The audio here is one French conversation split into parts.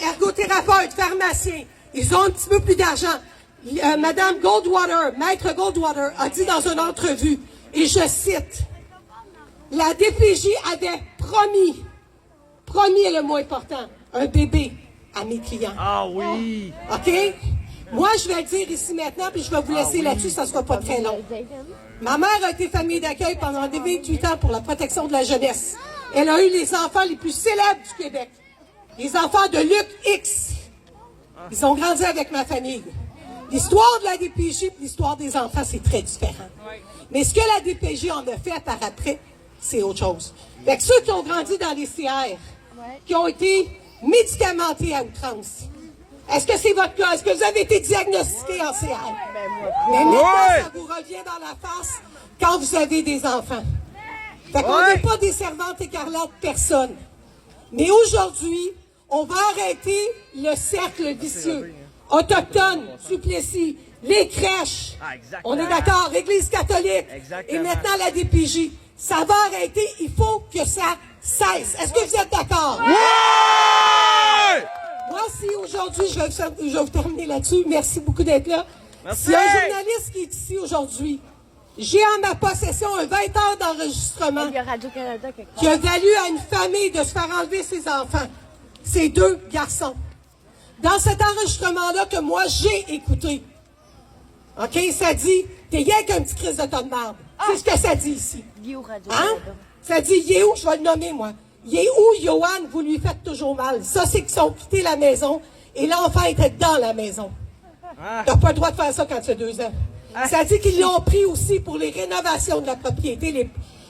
ergothérapeutes, pharmaciens, ils ont un petit peu plus d'argent. Madame Goldwater, maître Goldwater, a dit dans une entrevue, et je cite, « La DPJ avait promis est le mot important, un bébé à mes clients. » Ah oui! OK? Moi, je vais le dire ici maintenant, puis je vais vous laisser là-dessus, ça ne sera pas très long. Ma mère a été famille d'accueil pendant 28 ans pour la protection de la jeunesse. Elle a eu les enfants les plus célèbres du Québec. Les enfants de Luc X. Ils ont grandi avec ma famille. L'histoire de la DPJ et l'histoire des enfants, c'est très différent. Mais ce que la DPJ en a fait par après, c'est autre chose. Fait que ceux qui ont grandi dans les CR, qui ont été médicamentés à outrance, est-ce que c'est votre cas? Est-ce que vous avez été diagnostiqué en CR? Mais maintenant, ça vous revient dans la face quand vous avez des enfants. Fait qu'on n'est pas des servantes écarlates personne. Mais aujourd'hui, on va arrêter le cercle vicieux. Autochtones, Duplessis, les crèches, on est d'accord, Église catholique, et maintenant la DPJ. Ça va arrêter, il faut que ça cesse. Est-ce que vous êtes d'accord? Ouais! Moi, si aujourd'hui, je vais vous terminer là-dessus, merci beaucoup d'être là. Si un journaliste qui est ici aujourd'hui, j'ai en ma possession un 20 heures d'enregistrement qui a valu à une famille de se faire enlever ses enfants, ses 2 garçons. Dans cet enregistrement-là que moi, j'ai écouté, OK, ça dit, t'es rien qu'un petit crise de tonne de marde. C'est ce que ça dit ici. Hein? Ça dit, il est où? Je vais le nommer, moi. Il est où, Johan? Vous lui faites toujours mal. Ça, c'est qu'ils ont quitté la maison et l'enfant était dans la maison. T'as pas le droit de faire ça quand tu as 2 ans. Ça dit qu'ils l'ont pris aussi pour les rénovations de la propriété,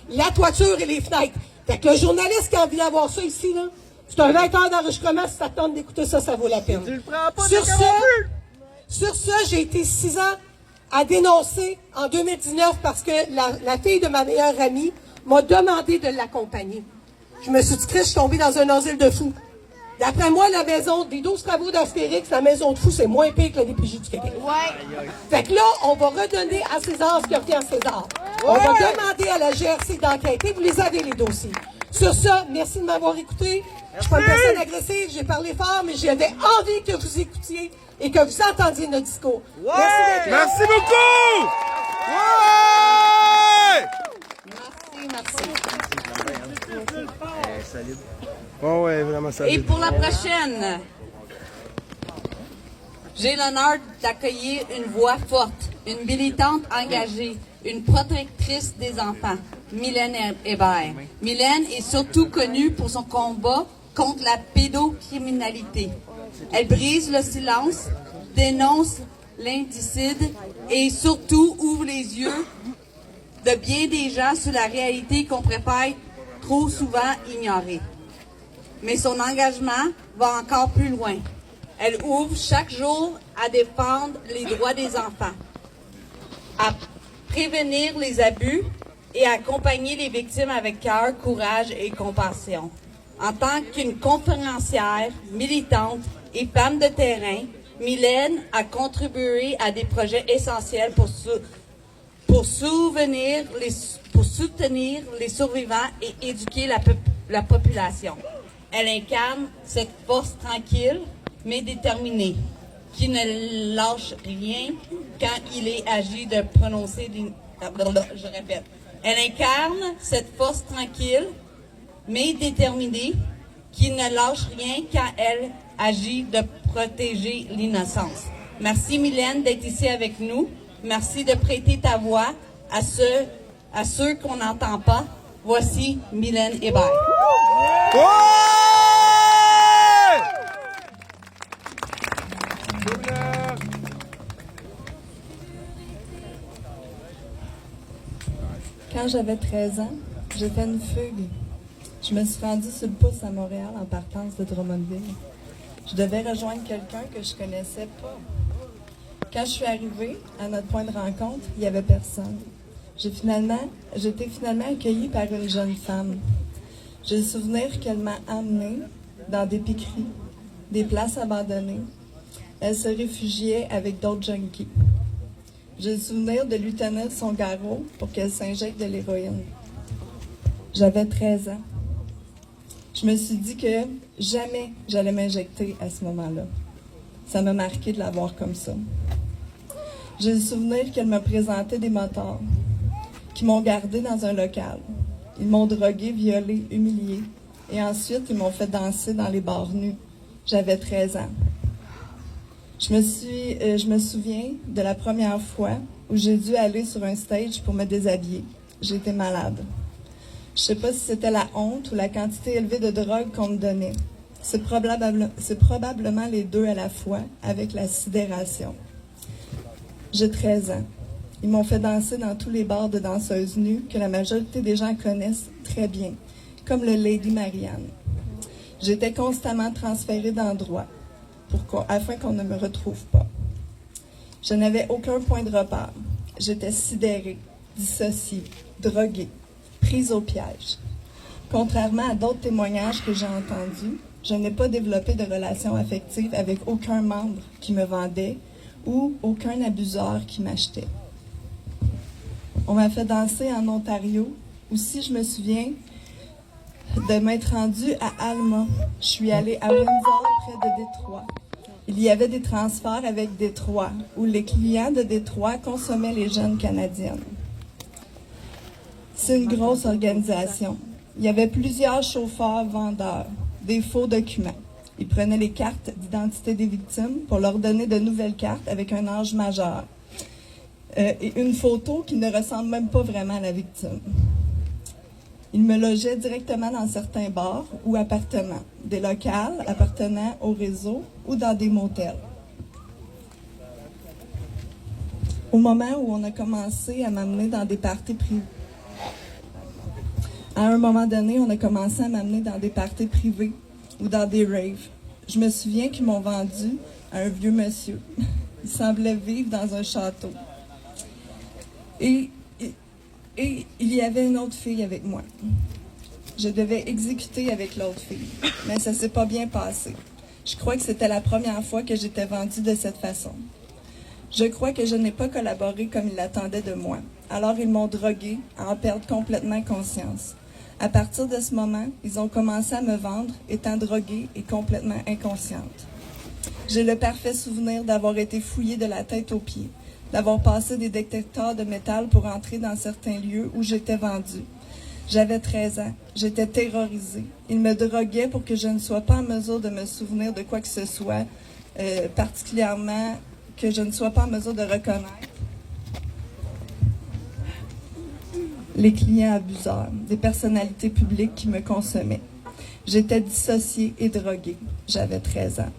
la toiture et les fenêtres. Fait que le journaliste qui a envie d'avoir ça ici, là, c'est un 20 heures d'enregistrement. Si ça tente d'écouter ça, ça vaut la peine. Tu le prends pas Sur ce, j'ai été 6 ans à dénoncer en 2019 parce que la fille de ma meilleure amie m'a demandé de l'accompagner. Je me suis dit, Chris, je suis tombée dans un asile de fous. D'après moi, la maison des 12 travaux d'Astérix, la maison de fous, c'est moins pire que la DPJ du Québec. Fait que là, on va redonner à César ce qu'il a fait à César. On va demander à la GRC d'enquêter. Vous les avez, les dossiers. Sur ça, merci de m'avoir écouté. Je ne suis pas une personne agressive, j'ai parlé fort, mais j'avais envie que vous écoutiez et que vous entendiez notre discours. Merci d'être là. Merci beaucoup! Merci. Solide. Oh ouais, vraiment solide. Et pour la prochaine, j'ai l'honneur d'accueillir une voix forte, une militante engagée, une protectrice des enfants, Mylène Hébert. Mylène est surtout connue pour son combat contre la pédocriminalité. Elle brise le silence, dénonce l'indicide et surtout ouvre les yeux de bien des gens sur la réalité qu'on préfère trop souvent ignorer. Mais son engagement va encore plus loin. Elle ouvre chaque jour à défendre les droits des enfants, à prévenir les abus et à accompagner les victimes avec cœur, courage et compassion. En tant qu'une conférencière, militante et femme de terrain, Mylène a contribué à des projets essentiels pour soutenir les survivants et éduquer la population. Elle incarne cette force tranquille, mais déterminée, qui ne lâche rien quand il est agi de prononcer je répète. Elle incarne cette force tranquille, mais déterminée, qui ne lâche rien quand elle agit de protéger l'innocence. Merci Mylène d'être ici avec nous. Merci de prêter ta voix à ceux qu'on n'entend pas. Voici Mylène Hébert. Quand j'avais 13 ans, j'ai fait une fugue. Je me suis rendue sur le pouce à Montréal en partance de Drummondville. Je devais rejoindre quelqu'un que je connaissais pas. Quand je suis arrivée à notre point de rencontre, il n'y avait personne. J'ai été finalement accueillie par une jeune femme. J'ai le souvenir qu'elle m'a emmenée dans des piqueries, des places abandonnées. Elle se réfugiait avec d'autres junkies. J'ai le souvenir de lui tenir son garrot pour qu'elle s'injecte de l'héroïne. J'avais 13 ans. Je Je me suis dit que jamais j'allais m'injecter à ce moment-là. Ça m'a marqué de la voir comme ça. J'ai le souvenir qu'elle me présentait des motards qui m'ont gardé dans un local. Ils m'ont drogué, violé, humilié. Et ensuite, ils m'ont fait danser dans les bars nus. J'avais 13 ans. Je me souviens de la première fois où j'ai dû aller sur un stage pour me déshabiller. J'étais malade. Je ne sais pas si c'était la honte ou la quantité élevée de drogue qu'on me donnait. C'est probablement les deux à la fois, avec la sidération. J'ai 13 ans. Ils m'ont fait danser dans tous les bars de danseuses nues que la majorité des gens connaissent très bien, comme le Lady Marianne. J'étais constamment transférée d'endroits afin qu'on ne me retrouve pas. Je n'avais aucun point de repère. J'étais sidérée, dissociée, droguée, prise au piège. Contrairement à d'autres témoignages que j'ai entendus, je n'ai pas développé de relations affectives avec aucun membre qui me vendait ou aucun abuseur qui m'achetait. On m'a fait danser en Ontario. Aussi, je me souviens de m'être rendue à Alma. Je suis allée à Windsor, près de Détroit. Il y avait des transferts avec Détroit, où les clients de Détroit consommaient les jeunes Canadiennes. C'est une grosse organisation. Il y avait plusieurs chauffeurs vendeurs, des faux documents. Ils prenaient les cartes d'identité des victimes pour leur donner de nouvelles cartes avec un âge majeur. Et une photo qui ne ressemble même pas vraiment à la victime. Ils me logeaient directement dans certains bars ou appartements, des locales appartenant au réseau ou dans des motels. Au moment où on a commencé à m'amener dans des parties privées, à un moment donné, on a commencé à m'amener dans des parties privées ou dans des raves. Je me souviens qu'ils m'ont vendu à un vieux monsieur. Il semblait vivre dans un château. Et il y avait une autre fille avec moi. Je devais exécuter avec l'autre fille, mais ça s'est pas bien passé. Je crois que c'était la première fois que j'étais vendue de cette façon. Je crois que je n'ai pas collaboré comme ils l'attendaient de moi. Alors ils m'ont droguée à en perdre complètement conscience. À partir de ce moment, ils ont commencé à me vendre, étant droguée et complètement inconsciente. J'ai le parfait souvenir d'avoir été fouillée de la tête aux pieds, d'avoir passé des détecteurs de métal pour entrer dans certains lieux où j'étais vendue. J'avais 13 ans, j'étais terrorisée. Ils me droguaient pour que je ne sois pas en mesure de me souvenir de quoi que ce soit, particulièrement que je ne sois pas en mesure de reconnaître les clients abuseurs, des personnalités publiques qui me consommaient. J'étais dissociée et droguée. J'avais 13 ans.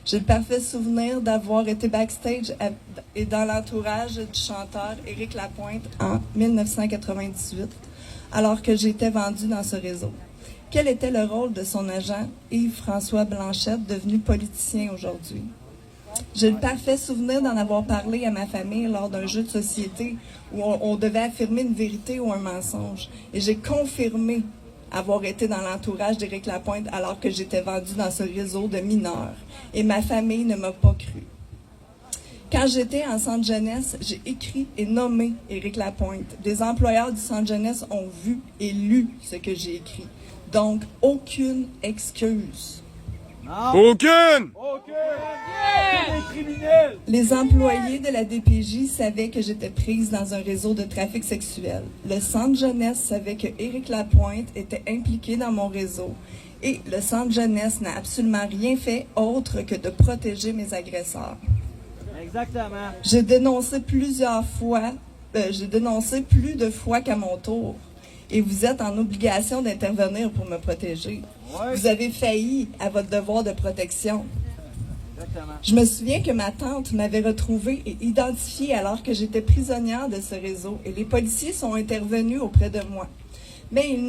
J'ai le parfait souvenir d'avoir été backstage et dans l'entourage du chanteur Éric Lapointe en 1998, alors que j'étais vendue dans ce réseau. Quel était le rôle de son agent, Yves-François Blanchette, devenu politicien aujourd'hui? J'ai le parfait souvenir d'en avoir parlé à ma famille lors d'un jeu de société où on devait affirmer une vérité ou un mensonge. Et j'ai confirmé avoir été dans l'entourage d'Éric Lapointe alors que j'étais vendue dans ce réseau de mineurs. Et ma famille ne m'a pas cru. Quand j'étais en centre jeunesse, j'ai écrit et nommé Éric Lapointe. Des employeurs du centre jeunesse ont vu et lu ce que j'ai écrit. Donc, aucune excuse. Aucune! Les employés de la DPJ savaient que j'étais prise dans un réseau de trafic sexuel. Le centre jeunesse savait que Éric Lapointe était impliqué dans mon réseau. Et le centre jeunesse n'a absolument rien fait autre que de protéger mes agresseurs. Exactement. J'ai dénoncé plusieurs fois, j'ai dénoncé plus de fois qu'à mon tour. Et vous êtes en obligation d'intervenir pour me protéger. Ouais. Vous avez failli à votre devoir de protection. Exactement. Je me souviens que ma tante m'avait retrouvée et identifiée alors que j'étais prisonnière de ce réseau. Et les policiers sont intervenus auprès de moi. Mais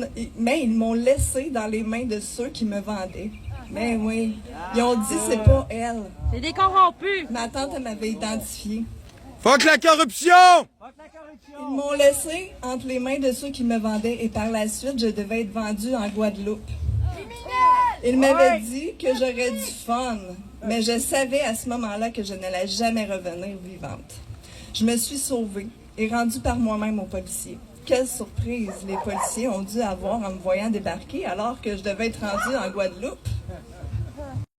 ils m'ont laissé dans les mains de ceux qui me vendaient. Mais oui, ils ont dit c'est pas elle. C'est des corrompus! Ma tante elle m'avait identifiée. Fuck la corruption! Fuck la corruption! Ils m'ont laissé entre les mains de ceux qui me vendaient et par la suite, je devais être vendue en Guadeloupe. Ils m'avaient dit que j'aurais du fun, mais je savais à ce moment-là que je n'allais jamais revenir vivante. Je me suis sauvée et rendue par moi-même aux policiers. quelle surprise les policiers ont dû avoir en me voyant débarquer alors que je devais être rendue en Guadeloupe.